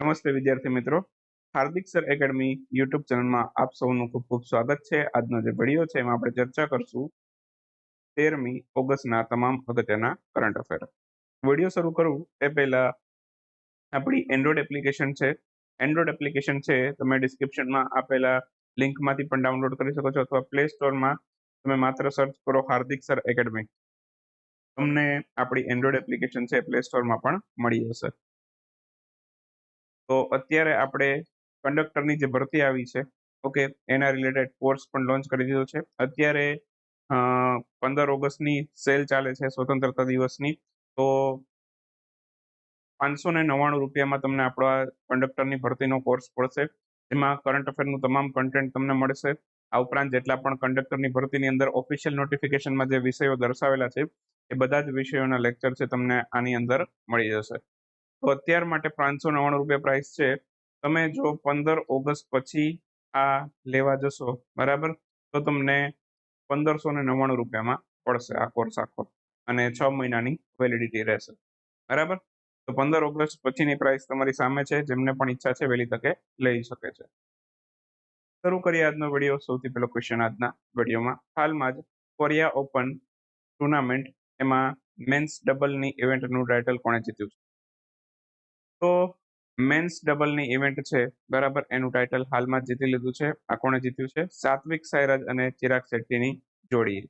નમસ્તે વિદ્યાર્થી મિત્રો, હાર્દિક સર એકેડમી યુટ્યુબ ચેનલમાં આપ સૌનું ખૂબ ખૂબ સ્વાગત છે। આજનો જે વિડીયો છે એમાં આપણે ચર્ચા કરશું 13મી ઓગસ્ટના તમામ અગત્યના કરંટ અફેર। વિડીયો શરૂ કરું એ પહેલા આપણી એન્ડ્રોઇડ એપ્લિકેશન છે તમે ડિસ્ક્રિપ્શનમાં આપેલા લિંકમાંથી પણ ડાઉનલોડ કરી શકો છો અથવા પ્લે સ્ટોરમાં તમે માત્ર સર્ચ કરો હાર્દિક સર એકેડમી, તમને આપણી એન્ડ્રોઇડ એપ્લિકેશન છે પ્લે સ્ટોરમાં પણ મળી જશે। તો અત્યારે આપણે કંડક્ટરની જે ભરતી આવી છે, ઓકે, એના રિલેટેડ કોર્સ પણ લોન્ચ કરી દીધો છે। અત્યારે 15 ઓગસ્ટની સેલ ચાલે છે સ્વતંત્રતા દિવસની, તો 599 રૂપિયામાં તમને આપણા કંડક્ટરની ભરતીનો કોર્સ પડશે, જેમાં કરંટ અફેરનું તમામ કન્ટેન્ટ તમને મળશે। આ ઉપરાંત જેટલા પણ કંડક્ટરની ભરતીની અંદર ઓફિશિયલ નોટિફિકેશનમાં જે વિષયો દર્શાવેલા છે એ બધા જ વિષયોના લેક્ચર છે તમને આની અંદર મળી જશે। તો અત્યાર માટે 599 રૂપિયા પ્રાઇસ છે। તમે જો 15 ઓગસ્ટ પછી આ લેવા જશો, બરાબર, તો તમને 1599 રૂપિયામાં પડશે આ કોર્સ આખો, અને 6 મહિનાની વેલિડિટી રહેશે, બરાબર। તો 15 ઓગસ્ટ પછીની પ્રાઇસ તમારી સામે છે, જેમને પણ ઈચ્છા છે વહેલી તકે લઈ શકે છે। શરૂ કરીએ આજનો વિડીયો। સૌથી પહેલો ક્વેશ્ચન આજના વિડીયોમાં, હાલમાં જ કોરિયા ઓપન ટુર્નામેન્ટ એમાં મેન્સ ડબલની ઇવેન્ટનું ટાઇટલ કોણે જીત્યું છે? તો મેન્સ ડબલની ઇવેન્ટ છે, બરાબર, એનું ટાઇટલ હાલમાં જ જીતી લીધું છે। આ કોણે જીત્યું છે? સાત્વિક સાઈરાજ અને ચિરાગ શેટ્ટીની જોડીએ।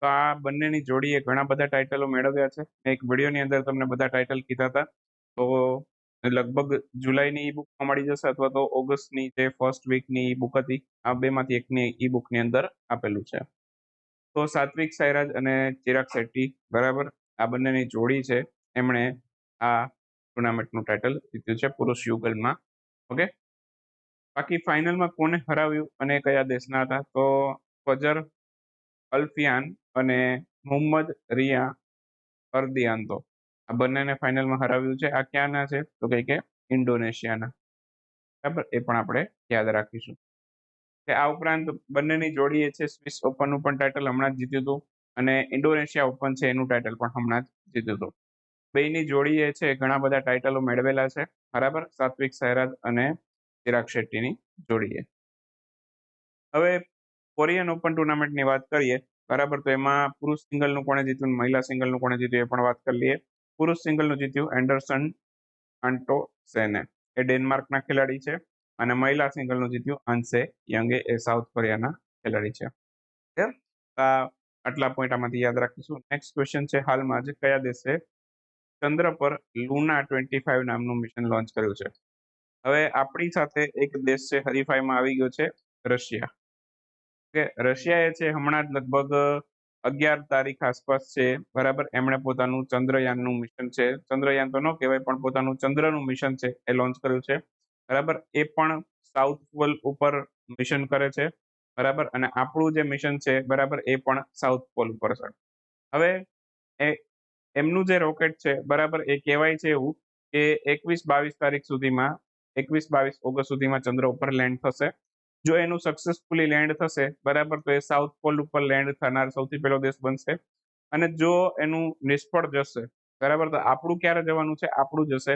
તો આ બંનેની જોડીએ ઘણા બધા ટાઇટલો મેળવ્યા છે। એક વિડીયોની અંદર તમને બધા ટાઇટલ કીધા હતા, તો લગભગ જુલાઈની ઈ બુકમાં મળી જશે અથવા તો ઓગસ્ટની જે ફર્સ્ટ વીકની ઈ બુક હતી, આ બેમાંથી એકની ઈ બુકની અંદર આપેલું છે। તો સાત્વિક સાઈરાજ અને ચિરાગ શેટ્ટી, બરાબર, આ બંનેની જોડી છે, એમણે આ ટુર્નામેન્ટનું ટાઇટલ જીત્યું છે પુરુષ યુગલમાં, ઓકે। બાકી ફાઇનલમાં કોને હરાવ્યું અને કયા દેશના હતા? તો ફજર અલ્ફિયાન અને મોહમ્મદ રિયા અર્દિયાન્તો, આ બંનેને ફાઇનલમાં હરાવ્યું છે। આ ક્યાંના છે? તો કે ઇન્ડોનેશિયાના, બરાબર, એ પણ આપણે યાદ રાખીશું। આ ઉપરાંત બંનેની જોડીએ છે સ્વિસ ઓપનનું પણ ટાઇટલ હમણાં જ જીત્યું હતું, અને ઇન્ડોનેશિયા ઓપન છે એનું ટાઇટલ પણ હમણાં જ જીત્યું હતું। બેયની જોડીએ છે ઘણા બધા ટાઇટલો મેળવેલા છે, બરાબર, સાત્વિક સાઈરાજ અને ચિરાગ શેટ્ટીની જોડીએ। હવે કોરિયન ઓપન ટુર્નામેન્ટની વાત કરીએ, બરાબર, તો એમાં પુરુષ સિંગલનું કોણે જીત્યું, મહિલા સિંગલનું કોણે જીત્યું એ પણ વાત કરી લઈએ। પુરુષ સિંગલનું જીત્યું એન્ડરસન આન્ટોસેને, એ ડેનમાર્કના ખેલાડી છે, અને મહિલા સિંગલનું જીત્યું આન્સે યંગે, એ સાઉથ કોરિયાના ખેલાડી છે। આટલા પોઈન્ટ આમાંથી યાદ રાખીશું। નેક્સ્ટ ક્વેશ્ચન છે, હાલમાં જ કયા દેશે ચંદ્ર પર લુના 25 નામનું મિશન લોન્ચ કર્યું છે? હવે આપણી સાથે એક દેશ છે હરીફાઈમાં આવી ગયો છે, રશિયા, કે રશિયાએ છે હમણાં જ લગભગ 11 તારીખ આસપાસ છે, બરાબર, એમણે પોતાનું ચંદ્રયાનનું મિશન છે, ચંદ્રયાન તો ન કહેવાય પણ પોતાનું ચંદ્રનું મિશન છે એ લોન્ચ કર્યું છે, બરાબર। એ પણ સાઉથ પોલ ઉપર મિશન કરે છે, બરાબર, અને આપણું જે મિશન છે, બરાબર, એ પણ સાઉથ પોલ ઉપર છે। હવે એમનું જે રોકેટ છે, બરાબર, એ કહેવાય છે એવું કે 21-22 તારીખ સુધીમાં, 21-22 ઓગસ્ટ સુધીમાં ચંદ્ર ઉપર લેન્ડ થશે। જો એનું સક્સેસફુલી લેન્ડ થશે, બરાબર, તો એ સાઉથ પોલ ઉપર લેન્ડ થનાર સૌથી પહેલો દેશ બનશે। અને જો એનું નિષ્ફળ જશે, બરાબર, તો આપણું ક્યારે જવાનું છે? આપણું જશે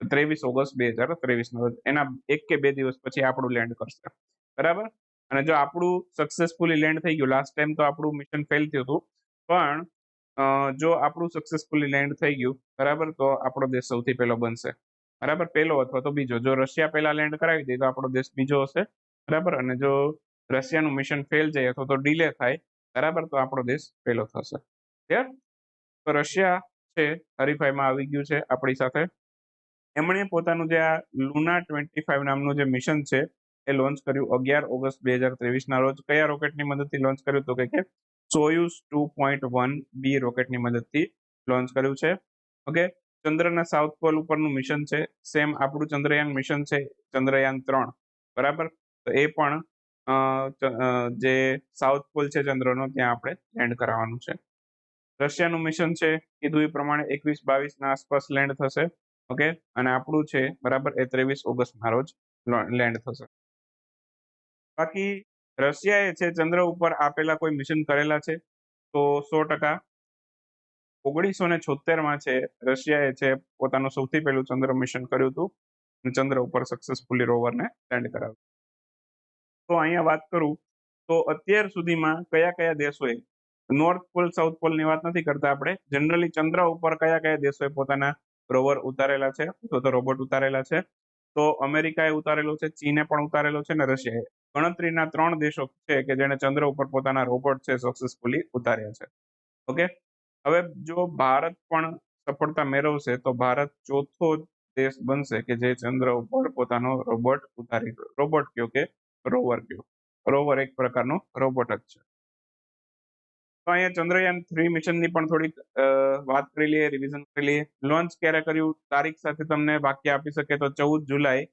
23 ઓગસ્ટ 2023 રોજ, એના 1 કે 2 દિવસ પછી આપણું લેન્ડ કરશે, બરાબર। અને જો આપણું સક્સેસફુલી લેન્ડ થઈ ગયું, લાસ્ટ ટાઈમ તો આપણું મિશન ફેલ થયું હતું, પણ જો આપણું સક્સેસફુલી લેન્ડ થઈ ગયું, બરાબર, તો આપણો દેશ સૌથી પહેલો બનશે, બરાબર, પહેલો અથવા તો બીજો। જો રશિયા પહેલા લેન્ડ કરાવી દે તો આપણો દેશ બીજો હશે, બરાબર, અને જો રશિયાનું મિશન ફેલ જાય અથવા તો ડિલે થાય, બરાબર, તો આપણો દેશ પહેલો થશે। ક્લિયર? તો રશિયા છે હરીફાઈમાં આવી ગયું છે આપણી સાથે। એમણે પોતાનું જે આ લુના 25 નામનું જે મિશન છે એ લોન્ચ કર્યું 11 ઓગસ્ટ 2023 રોજ। કયા રોકેટની મદદથી લોન્ચ કર્યું? તો કે સોયુઝ 2.1B રોકેટની મદદથી લોન્ચ કર્યું છે, ઓકે। ચંદ્રના સાઉથ પોલ ઉપરનું મિશન છે, સેમ આપણું ચંદ્રયાન મિશન છે, ચંદ્રયાન 3, બરાબર, તો એ પણ જે સાઉથ પોલ છે ચંદ્રનો, ત્યાં આપણે લેન્ડ કરાવવાનું છે। રશિયાનું મિશન છે કીધું એ પ્રમાણે 21-22 આસપાસ લેન્ડ થશે, ઓકે, અને આપણું છે, બરાબર, એ 23 ઓગસ્ટના રોજ લેન્ડ થશે। બાકી રશિયાએ છે ચંદ્ર ઉપર આપેલા કોઈ મિશન કરેલા છે? તો 100%। 1976માં છે રશિયાએ છે પોતાનું સૌથી પહેલું ચંદ્ર મિશન કર્યું હતું, અને ચંદ્ર ઉપર સક્સેસફુલી રોવરને લેન્ડ કરાવ્યું. તો અહીંયા વાત કરું તો અત્યાર સુધીમાં કયા કયા દેશોએ નોર્થ પોલ સાઉથ પોલ ની વાત નથી કરતા આપણે, જનરલી ચંદ્ર ઉપર કયા કયા દેશોએ પોતાના રોવર ઉતારેલા છે અથવા તો રોબોટ ઉતારેલા છે. તો અમેરિકાએ ઉતારેલો છે, ચીને પણ ઉતારેલો છે, અને રશિયાએ. ગણતરીના 3 દેશો છે કે જેને ચંદ્ર ઉપર પોતાના રોબોટ છે સક્સેસફુલી ઉતાર્યા છે. ઓકે, હવે જો ભારત પણ સફળતા મેળવશે તો ભારત ચોથો દેશ બનશે કે જે ચંદ્ર ઉપર પોતાનો રોબોટ ઉતારી, રોબોટ કયો કે રોવર કયો, રોવર એક પ્રકારનો રોબોટ જ છે. તો અહીંયા ચંદ્રયાન 3 મિશનની પણ થોડીક વાત કરી લઈએ, રિવિઝન કરી લઈએ. લોન્ચ ક્યારે કર્યું, તારીખ સાથે તમને વાક્ય આપી શકે તો 14 જુલાઈ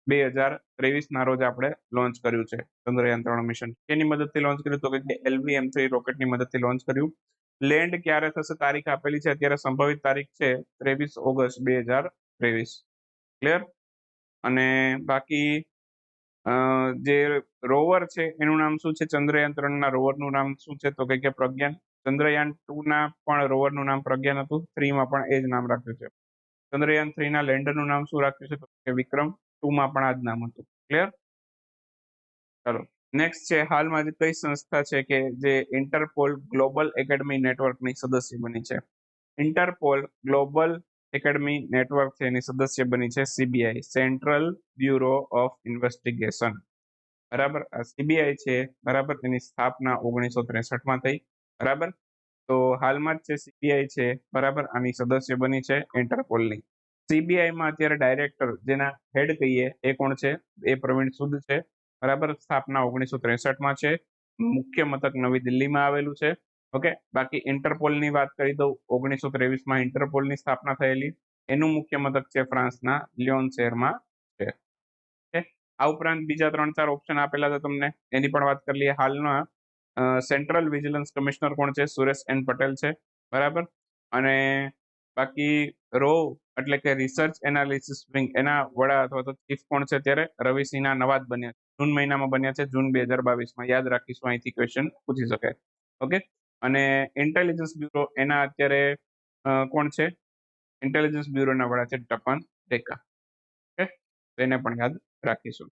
2023 ના રોજ આપણે લોન્ચ કર્યું છે ચંદ્રયાન 3 મિશન. કેની મદદથી લોન્ચ કર્યું તો કે LV-M3 રોકેટની મદદથી લોન્ચ કર્યું. લેન્ડ ક્યારે થશે તારીખ આપેલી છે, અત્યારે સંભવિત તારીખ છે 23 ઓગસ્ટ 2023. ક્લિયર. અને બાકી જે રોવર છે એનું નામ શું છે, ચંદ્રયાન 3 ના રોવરનું નામ શું છે તો કે પ્રજ્ઞાન. ચંદ્રયાન 2 ના પણ રોવરનું નામ પ્રજ્ઞાન હતું, 3 માં પણ એ જ નામ રાખ્યું છે. ચંદ્રયાન 3 ના લેન્ડરનું નામ શું રાખ્યું છે તો કે વિક્રમ. 2 માં પણ આ જ નામ હતું. ક્લિયર. ચાલો નેક્સ્ટ છે, હાલમાં કઈ સંસ્થા છે કે જે ઇન્ટરપોલ ગ્લોબલ એકેડમી નેટવર્કની સદસ્ય બની છે. ઇન્ટરપોલ ગ્લોબલ એકેડમી નેટવર્ક છે એની સદસ્ય બની છે CBI, central bureau of investigation. બરાબર, આ CBI છે બરાબર, એની સ્થાપના 1963 થઈ. બરાબર, તો હાલમાં જ છે CBI છે બરાબર, આની સદસ્ય બની છે ઇન્ટરપોલની. CBI માં અત્યારે ડાયરેક્ટર જેના હેડ કહીએ એ કોણ છે, એ પ્રવીણ સૂદ છે. બરાબર, સ્થાપના 1963 છે, મુખ્ય મથક નવી દિલ્હીમાં આવેલું છે. ઓકે, બાકી ઇન્ટરપોલની વાત કરી દઉં, 1923 ઇન્ટરપોલની સ્થાપના થયેલી, એનું મુખ્ય મથક છે ફ્રાન્સના લિયોન શહેરમાં છે. આ ઉપરાંત બીજા 3-4 ઓપ્શન આપેલા છે તમને, એની પણ વાત કરી લઈએ. હાલના સેન્ટ્રલ વિજિલન્સ કમિશનર કોણ છે, સુરેશ એન પટેલ છે. બરાબર, અને બાકી રો એટલે કે રિસર્ચ એનાલિસિસ વિંગ, એના વડા અથવા તો ચીફ કોણ છે અત્યારે, રવિસિંહના નવા જ બન્યા, જૂન મહિનામાં બન્યા છે, જૂન 2022માં. યાદ રાખીશું, અહીંથી ક્વેશ્ચન પૂછી શકાય. ઓકે, અને ઇન્ટેલિજન્સ બ્યુરો એના અત્યારે કોણ છે, ઇન્ટેલિજન્સ બ્યુરોના વડા છે ટપન રેખા. ઓકે, એને પણ યાદ રાખીશું.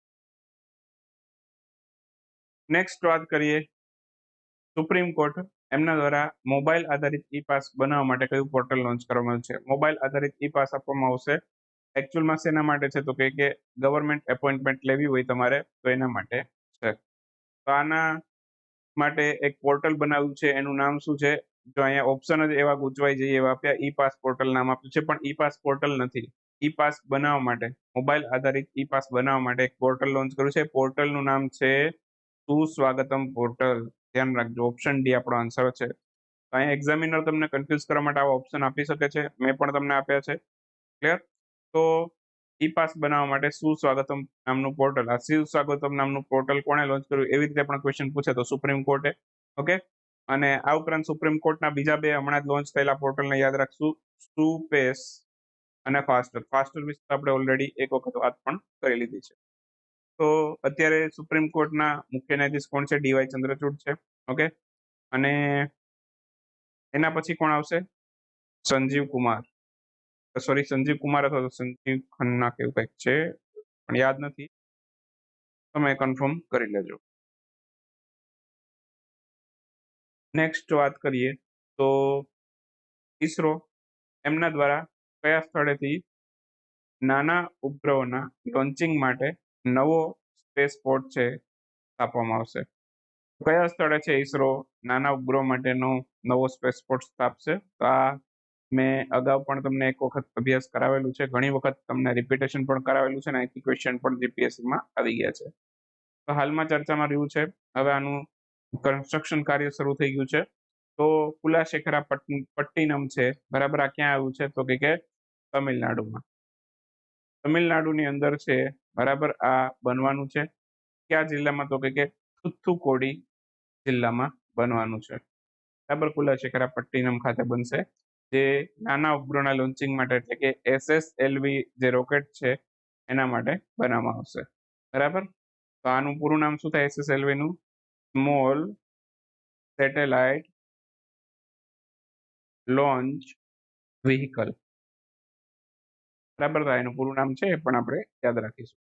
નેક્સ્ટ વાત કરીએ, સુપ્રીમ કોર્ટ એમના દ્વારા મોબાઈલ આધારિત ઈ પાસ બનાવવા માટે કયું પોર્ટલ લોન્ચ કરવામાં આવ્યું છે. મોબાઈલ આધારિત ઈ પાસ આપવામાં આવશે એકચ્યુઅલમાં શેના માટે છે તો કે ગવર્મેન્ટ એપોઇન્ટમેન્ટ લેવી હોય તમારે તો એના માટે છે. તો આના માટે એક પોર્ટલ બનાવ્યું છે, એનું નામ શું છે, જો અહીંયા ઓપ્શન જ એવા ગૂંચવાઈ જઈએ એવા આપ્યા, ઈ પાસ પોર્ટલ નામ આપ્યું છે, પણ ઈ પાસ પોર્ટલ નથી. ઈ પાસ બનાવવા માટે, મોબાઈલ આધારિત ઈ પાસ બનાવવા માટે એક પોર્ટલ લોન્ચ કર્યું છે. પોર્ટલનું નામ છે સુસ્વાગતમ પોર્ટલ. ધ્યાન રાખજો, ઓપ્શન ડી આપણો આન્સર છે. અહીંયા એક્ઝામિનર તમને કન્ફ્યુઝ કરવા માટે આવા ઓપ્શન આપી શકે છે, મેં પણ તમને આપ્યા છે. ક્લિયર. તો ઈ પાસ બનાવવા માટે સુસ્વાગતમ નામનું પોર્ટલ, આ સુસ્વાગતમ નામનું પોર્ટલ કોણે લોન્ચ કર્યું એવી રીતે પણ ક્વેશ્ચન પૂછે તો સુપ્રીમ કોર્ટે. ઓકે, અને આ ઉપરાંત સુપ્રીમ કોર્ટના બીજા 2 હમણાં જ લોન્ચ થયેલા પોર્ટલને યાદ રાખશું, સુપેસ અને ફાસ્ટર. ફાસ્ટર વિશે આપણે ઓલરેડી એક વખત વાત પણ કરી લીધી છે. તો અત્યારે સુપ્રીમ કોર્ટના મુખ્ય ન્યાયાધીશ કોણ છે, DY ચંદ્રચૂડ છે. ઓકે, અને એના પછી કોણ આવશે, સંજીવ કુમાર, સોરી સંજીવ કુમાર અથવા તો સંજીવ ખન્ના કેવું કંઈક છે, પણ યાદ નથી, તમે કન્ફર્મ કરી લેજો. નેક્સ્ટ વાત કરીએ તો ઈસરો એમના દ્વારા કયા સ્થળેથી નાના ઉપગ્રહોના લોન્ચિંગ માટે નવો સ્પેસ પોર્ટ છે સ્થાપવામાં આવશે. કયા સ્થળે છે ઈસરો નાના ઉપગ્રહો માટેનો નવો સ્પેસ પોર્ટ સ્થાપશે. તો આ મેં અગાઉ પણ તમને એક વખત અભ્યાસ કરાવેલું છે, ઘણી વખત તમને રિપીટેશન પણ કરાવેલું છે, અને અહીંથી ક્વેશ્ચન પણ GPSCમાં આવી ગયા છે. તો હાલમાં ચર્ચામાં રહ્યું છે, હવે આનું કન્સ્ટ્રક્શન કાર્ય શરૂ થઈ ગયું છે. તો કુલાશેખરા પટ્ટિનમ છે બરાબર, આ ક્યાં આવ્યું છે તો કે તમિલનાડુમાં. તમિલનાડુની અંદર છે બરાબર, આ બનવાનું છે. કયા જિલ્લામાં તો કે થુથુકોડી જિલ્લામાં બનવાનું છે. બરાબર, કુલાશેખરા પટ્ટિનમ ખાતે બનશે, જે નાના ઉપગ્રહના લોન્ચિંગ માટે એટલે કે SSLV જે રોકેટ છે એના માટે બનાવવામાં આવશે. બરાબર, તો આનું પૂરું નામ શું થાય SSLV નું, સ્મોલ સેટેલાઇટ લોન્ચ વ્હીકલ. બરાબર, તો એનું પૂરું નામ છે એ પણ આપણે યાદ રાખીશું.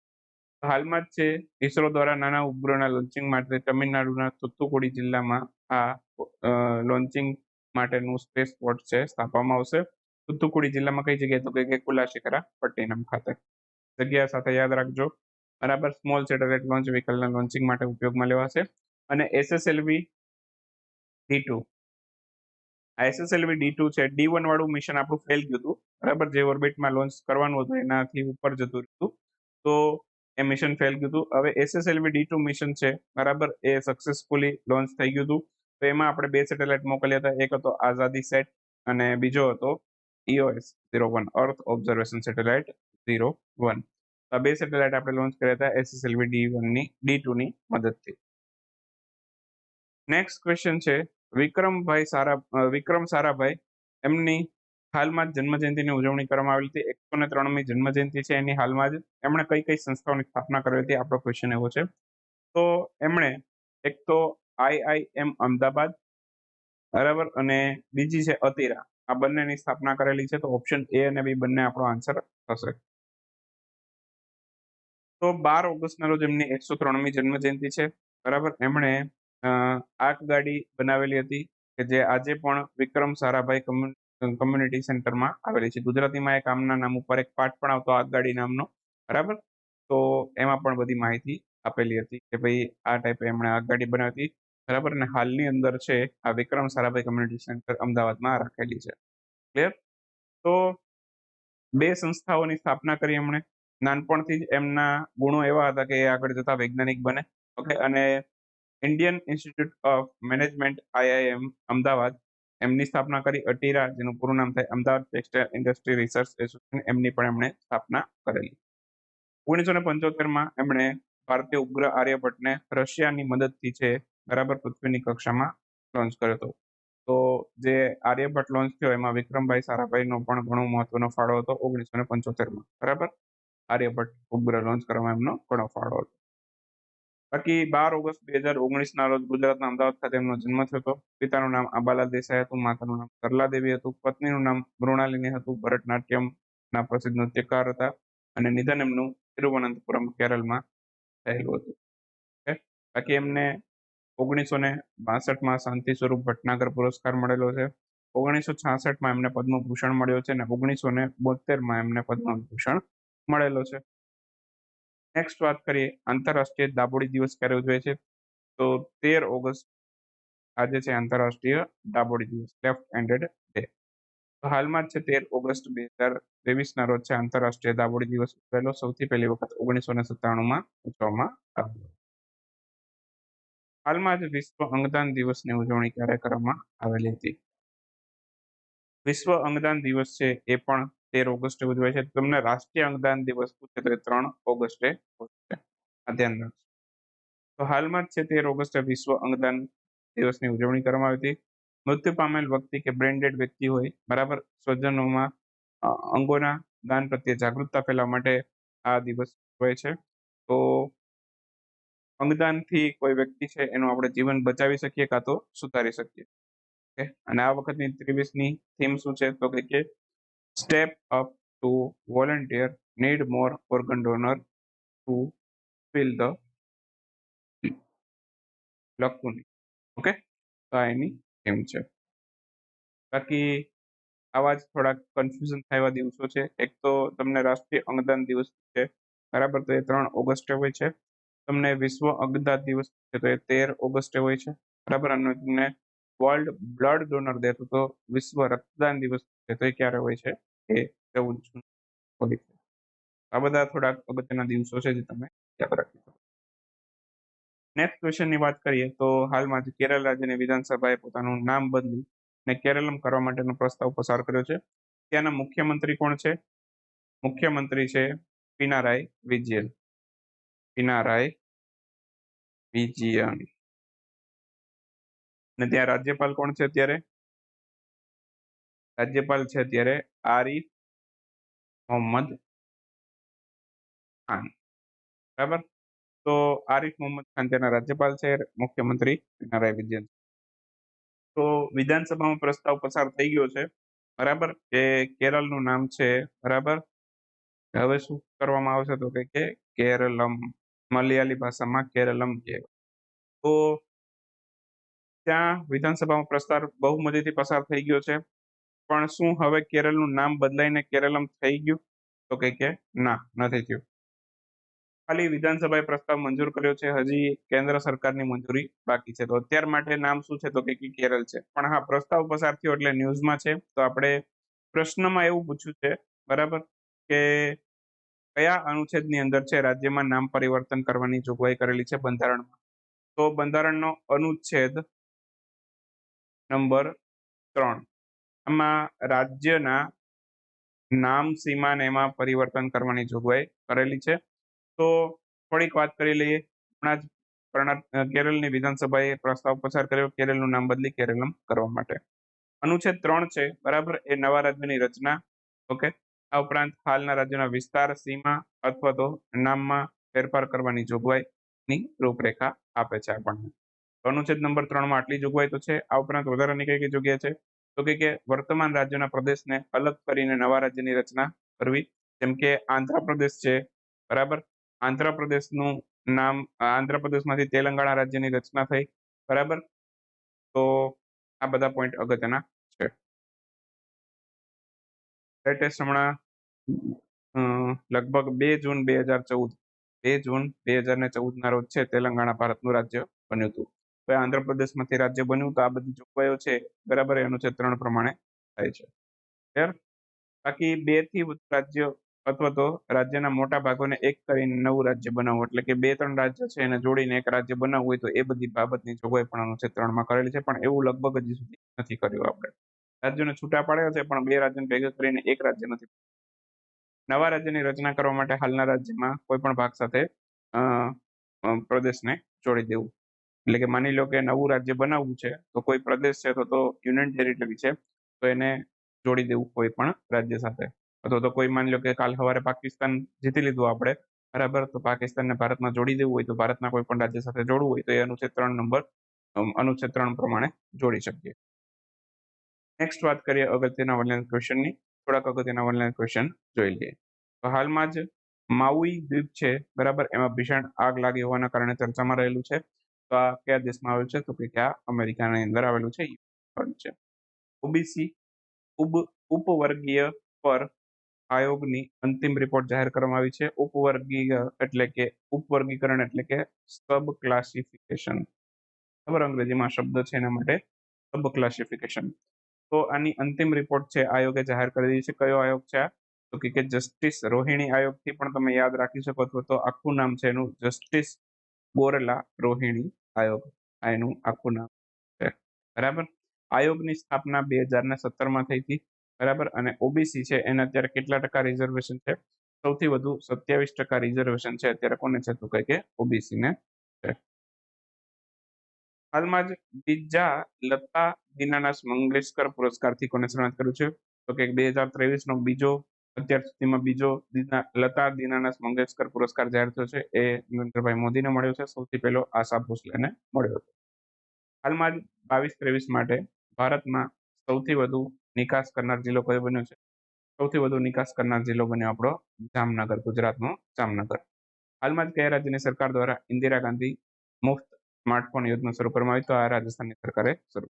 હાલમાં જ છે ઈસરો દ્વારા નાના ઉપગ્રહના લોન્ચિંગ માટે તમિલનાડુના તૂતુકુડી જિલ્લામાં આ લોન્ચિંગ માટેનું સ્પેસ પોર્ટ છે સ્થાપવામાં આવશે. તૂતુકુડી જિલ્લામાં કઈ જગ્યાએ? તો કે કુલાશેખરા પટ્ટિનમ ખાતે. જગ્યા સાથે યાદ રાખજો. બરાબર, સ્મોલ સેટેલાઇટ લોન્ચ વ્હીકલના લોન્ચિંગ માટે ઉપયોગમાં લેવાશે. અને SSLV D2, SSLV D2 છે, D1 વાળું મિશન આપણું ફેલ ગયું હતું. બરાબર, જે ઓર્બિટમાં લોન્ચ કરવાનું હતું એનાથી ઉપર જતું રહ્યું, તો એ મિશન ફેલ ગયું હતું. હવે SSLV D2 મિશન છે, બરાબર, એ સક્સેસફુલી લોન્ચ થઈ ગયું હતું. તો એમાં આપણે 2 સેટેલાઇટ મોકલ્યા હતા. એક હતો આઝાદી સેટ અને બીજો હતો EOS-01 અર્થ ઓબ્ઝર્વેશન સેટેલાઇટ 01. આ 2 સેટેલાઇટ આપણે લોન્ચ કર્યા હતા SSLV D2 ની મદદથી. નેક્સ્ટ ક્વેશ્ચન છે વિક્રમ સારાભાઈ, એમની હાલમાં જ જન્મજયંતિની ઉજવણી કરવામાં આવેલી હતી. 103મી જન્મજયંતિ છે એની હાલમાં જ. એમણે કઈ કઈ સંસ્થાઓની સ્થાપના કરી હતી? આપણો ક્વેશ્ચન એવો છે. તો એમણે એક તો IIM અમદાવાદ, બરાબર, અને બીજી છે અતિરા, આ બંનેની સ્થાપના કરેલી છે. તો ઓપ્શન A અને B બંને આપણો આન્સર થશે. તો 12 ઓગસ્ટના રોજ એમની 103મી જન્મજયંતિ છે, બરાબર. એમણે આગગાડી બનાવેલી હતી કે જે આજે પણ વિક્રમ સારાભાઈ કમ્યુનિટી સેન્ટરમાં આવેલી છે. ગુજરાતીમાં એક આમના નામ ઉપર એક પાઠ પણ આવતો આગગાડી નામનો, બરાબર. તો એમાં પણ બધી માહિતી આપેલી હતી કે ભાઈ આ ટાઈપે એમણે આગગાડી બનાવી હતી, બરાબર. અને હાલની અંદર છે આ વિક્રમ સારાભાઈ કમ્યુનિટી સેન્ટર અમદાવાદમાં રાખેલી છે. ક્લિયર? તો 2 સંસ્થાઓની સ્થાપના કરી એમણે. નાનપણથી જ એમના ગુણો એવા હતા કે એ આગળ જતા વૈજ્ઞાનિક બને. ઓકે, અને Indian institute of management IIM Ahmedabad એમની સ્થાપના કરી. અટીરા, જેનું પૂરું નામ થાય Ahmedabad textile industry research association, એમની પણ એમણે સ્થાપના કરેલી. 1975માં એમણે ભારતીય ઉપગ્રહ આર્યભટ્ટને રશિયાની મદદથી છે, બરાબર, પૃથ્વીની કક્ષામાં લોન્ચ કર્યો હતો. તો જે આર્યભટ્ટ લોન્ચ થયો એમાં વિક્રમભાઈ સારાભાઈનો પણ ઘણો મહત્વનો ફાળો હતો 1975માં, બરાબર. આર્યભટ્ટ ઉપગ્રહ લોન્ચ કરવામાં એમનો ઘણો ફાળો હતો. બાકી 12 ઓગસ્ટ 2019ના રોજ ગુજરાતના અમદાવાદ ખાતે એમનો જન્મ થયો હતો. પિતાનું નામ આબાલાલ દેસાઈ હતું, માતાનું નામ સરલા દેવી હતું, પત્નીનું નામ મૃણાલિની હતું. ભરતનાટ્યમના પ્રસિદ્ધ નૃત્યકાર હતા અને નિધન એમનું તિરુવનંતપુરમ કેરળમાં થયેલું હતું. બાકી એમને 1962માં શાંતિ સ્વરૂપ ભટનાગર પુરસ્કાર મળેલો છે. 1966માં એમને પદ્મભૂષણ મળ્યો છે અને 1972માં એમને પદ્મભૂષણ મળેલો છે. નેક્સ્ટ વાત કરીએ, આંતરરાષ્ટ્રીય દાબોડી દિવસ ક્યારે ઉજવાય છે? તો 13 ઓગસ્ટ આજે છે આંતરરાષ્ટ્રીય દાબોડી દિવસ, લેફ્ટ હેન્ડેડ ડે. તો હાલમાં જ છે 13 ઓગસ્ટ 2023ના રોજ છે આંતરરાષ્ટ્રીય દાબોડી દિવસ ઉજવાયેલો. સૌથી પહેલી વખત 1997માં ઉજવવામાં આવ્યો. હાલમાં જ વિશ્વ અંગદાન દિવસની ઉજવણી ક્યારે કરવામાં આવેલી હતી? વિશ્વ અંગદાન દિવસ છે એ પણ 13 ઓગસ્ટે ઉજવાય છે. તમને રાષ્ટ્રીય અંગદાન દિવસ પૂછે તો 3 ઓગસ્ટે ધ્યાન રાખજો. તો હાલમાં જ છે 13 ઓગસ્ટે વિશ્વ અંગદાન દિવસની ઉજવણી કરવામાં આવી હતી. મૃત્યુ પામેલ વ્યક્તિ કે બ્રેન ડેડ વ્યક્તિ હોય, બરાબર, સ્વજનોમાં અંગોના દાન પ્રત્યે જાગૃતતા ફેલાવવા માટે આ દિવસ હોય છે. તો અંગદાનથી કોઈ વ્યક્તિ છે એનું આપણે જીવન બચાવી શકીએ કાં તો સુધારી શકીએ. ઓકે, અને આ વખતની 23મી થીમ શું છે? તો કે step up to volunteer, need more organ donor to fill the લખવું. ઓકે, તો આ એની થીમ છે. બાકી આવા જ થોડાક કન્ફ્યુઝન થાય એવા દિવસો છે. એક તો તમને રાષ્ટ્રીય અંગદાન દિવસ છે, બરાબર, તો એ 3 ઓગસ્ટે હોય છે. તમને વિશ્વ અંગદાન દિવસ છે તો એ 13 ઓગસ્ટે હોય છે, બરાબર. અને તમને વર્લ્ડ બ્લડ ડોનર ડે તો વિશ્વ રક્તદાન દિવસ છે તો એ ક્યારે હોય છે? એ 14 જૂન હોય છે. આ બધા થોડાક અગત્યના દિવસો છે જે તમે યાદ રાખી શકો. નેક્સ્ટ ક્વેશ્ચનની વાત કરીએ તો હાલમાં જ કેરળ રાજ્યની વિધાનસભાએ પોતાનું નામ બદલી અને કેરળમ કરવા માટેનો પ્રસ્તાવ પસાર કર્યો છે. ત્યાંના મુખ્યમંત્રી કોણ છે? મુખ્યમંત્રી છે પિનારાઈ વિજયન. પિનારાઈ વિજયન. અને ત્યાં રાજ્યપાલ કોણ છે અત્યારે? રાજ્યપાલ છે અત્યારે આરિફ મોહમ્મદ ખાન, બરાબર. તો આરિફ મોહમ્મદ ખાન તેના રાજ્યપાલ છે, મુખ્યમંત્રી પિનારાઈ વિજયન. તો વિધાનસભામાં પ્રસ્તાવ પસાર થઈ ગયો છે, બરાબર, કે કેરળનું નામ છે, બરાબર, હવે શું કરવામાં આવશે તો કે કેરલમ, મલયાલી ભાષામાં કેરલમ કહેવાય. તો ત્યાં વિધાનસભામાં પ્રસ્તાવ બહુમતીથી પસાર થઈ ગયો છે, પણ શું હવે કેરળનું નામ બદલાઈને કેરલમ થઈ ગયું તો કે ના, નથી થયું. ખાલી વિધાનસભાએ પ્રસ્તાવ મંજૂર કર્યો છે, હજી કેન્દ્ર સરકારની મંજૂરી બાકી છે. તો અત્યાર માટે નામ શું છે તો કે કેરળ છે. પણ હા, પ્રસ્તાવ પસાર થયો એટલે ન્યૂઝમાં છે. તો આપણે પ્રશ્નમાં એવું પૂછ્યું છે, બરાબર, કે કયા અનુચ્છેદની અંદર છે રાજ્યમાં નામ પરિવર્તન કરવાની જોગવાઈ કરેલી છે બંધારણમાં? તો બંધારણનો અનુચ્છેદ નંબર 3, આમાં રાજ્યના નામ સીમા ને એમાં પરિવર્તન કરવાની જોગવાઈ કરેલી છે. તો થોડીક વાત કરી લઈએ. હમણાં જ કેરળની વિધાનસભાએ પ્રસ્તાવ પસાર કર્યો કેરળનું નામ બદલી કેરલમ કરવા માટે. અનુચ્છેદ 3 છે, બરાબર, એ નવા રાજ્યની રચના. ઓકે. આ ઉપરાંત હાલના રાજ્યના વિસ્તાર, સીમા અથવા તો નામમાં ફેરફાર કરવાની જોગવાઈની રૂપરેખા આપે છે આપણને. અનુચ્છેદ નંબર 3 માં આટલી જોગવાઈ તો છે. આ ઉપરાંત વધારાની કઈ કઈ જગ્યા છે તો કે વર્તમાન રાજ્યના પ્રદેશને અલગ કરીને નવા રાજ્યની રચના કરવી. જેમ કે આંધ્રપ્રદેશ છે, બરાબર, આંધ્રપ્રદેશનું નામ, આંધ્રપ્રદેશમાંથી તેલંગાણા રાજ્યની રચના થઈ, બરાબર. તો આ બધા પોઈન્ટ અગત્યના છે. લેટેસ્ટ હમણાં લગભગ 2 જૂન 2014 ના રોજ છે તેલંગાણા ભારતનું રાજ્ય બન્યું હતું. તો આંધ્રપ્રદેશમાંથી રાજ્ય બન્યું. તો આ બધી જોગવાઈઓ છે, બરાબર, એ અનુચ્છેદ 3 પ્રમાણે થાય છે. ક્લિયર? બાકી 2 થી વધુ રાજ્ય અથવા તો રાજ્યના મોટા ભાગોને એક કરીને નવું રાજ્ય બનાવવું, એટલે કે 2-3 રાજ્ય છે એને જોડીને એક રાજ્ય બનાવવું હોય તો એ બધી બાબતની જોગવાઈ પણ અનુચ્છેદ 3 માં કરેલી છે. પણ એવું લગભગ હજી સુધી નથી કર્યું. આપણે રાજ્યોને છૂટા પાડ્યા છે, પણ 2 રાજ્યોને ભેગા કરીને એક રાજ્ય નથી. નવા રાજ્યની રચના કરવા માટે હાલના રાજ્યમાં કોઈ પણ ભાગ સાથે પ્રદેશને જોડી દેવું. એટલે કે માની લો કે નવું રાજ્ય બનાવવું છે, તો કોઈ પ્રદેશ છે તો યુનિયન ટેરિટરી છે, તો એને જોડી દેવું કોઈ પણ રાજ્ય સાથે. અથવા તો કોઈ માની લો કે કાલ સવારે પાકિસ્તાન જીતી લીધું આપણે, બરાબર, તો પાકિસ્તાનને ભારતમાં જોડી દેવું હોય તો ભારતના કોઈ પણ રાજ્ય સાથે જોડવું હોય તો એ અનુચ્છેદ 3 પ્રમાણે જોડી શકીએ. નેક્સ્ટ વાત કરીએ અગત્યના ઓનલાઈન ક્વેશ્ચનની. થોડાક અગત્યના ઓનલાઈન ક્વેશ્ચન જોઈ લઈએ. તો હાલમાં જ માઉઈ દ્વીપ છે, બરાબર, એમાં ભીષણ આગ લાગી હોવાના કારણે ચર્ચામાં રહેલું છે. તો આ કયા દેશમાં આવેલું છે તો કે આ અમેરિકાની અંદર આવેલું છે. ઓબીસી ઉપવર્ગીય પર આયોગની અંતિમ રિપોર્ટ જાહેર કરવામાં આવી છે. ઉપવર્ગીય એટલે કે ઉપવર્ગીકરણ એટલે કે સબ ક્લાસિફિકેશન, બરાબર, અંગ્રેજીમાં શબ્દ છે એના માટે સબ ક્લાસિફિકેશન. તો આની અંતિમ રિપોર્ટ છે આયોગે જાહેર કરી દીધી છે. કયો આયોગ છે આ તો કે જસ્ટિસ રોહિણી આયોગથી પણ તમે યાદ રાખી શકો છો. તો આખું નામ છે એનું જસ્ટિસ બોરલા રોહિણી આયોગ, આ એનું આખું નામ છે, બરાબર. આયોગની સ્થાપના 2017માં થઈ હતી, બરાબર. અને ઓબીસી છે એને અત્યારે કેટલા ટકા રિઝર્વેશન છે? સૌથી વધુ 27% રિઝર્વેશન છે અત્યારે. કોને છે તો કે ઓબીસી ને છે. હાલમાં જ બીજા લતા દીનાનાથ મંગેશકર પુરસ્કારથી કોને સન્માનિત કર્યું છે તો કે 2023 નો બીજો, અત્યાર સુધીમાં બીજો લતા દીનાનાથ મંગેશકર પુરસ્કાર જાહેર થયો છે. એ નરેન્દ્રભાઈ મોદીને મળ્યો છે. સૌથી પહેલો આશા ભોસલેને મળ્યો હતો. હાલમાં જ 22-23 માટે ભારતમાં સૌથી વધુ નિકાસ કરનાર જિલ્લો કયો બન્યો છે? સૌથી વધુ નિકાસ કરનાર જિલ્લો બન્યો આપણો જામનગર, ગુજરાતનો જામનગર. હાલમાં જ કયા રાજ્યની સરકાર દ્વારા ઇન્દિરા ગાંધી મુફ્ત સ્માર્ટફોન યોજના શરૂ કરવામાં આવી? તો આ રાજસ્થાનની સરકારે શરૂ.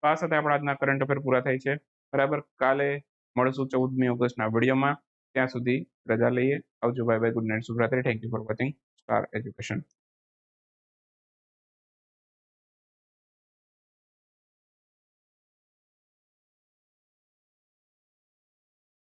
તો આ સાથે આપણા આજના કરંટ અફેર પૂરા થાય છે, બરાબર. કાલે મળશું 14મી ઓગસ્ટના વિડીયોમાં. ત્યાં સુધી રજા લઈએ. આવજો, બાય બાય, ગુડ નાઇટ, શુભરાત્રી. Thank you for watching star education.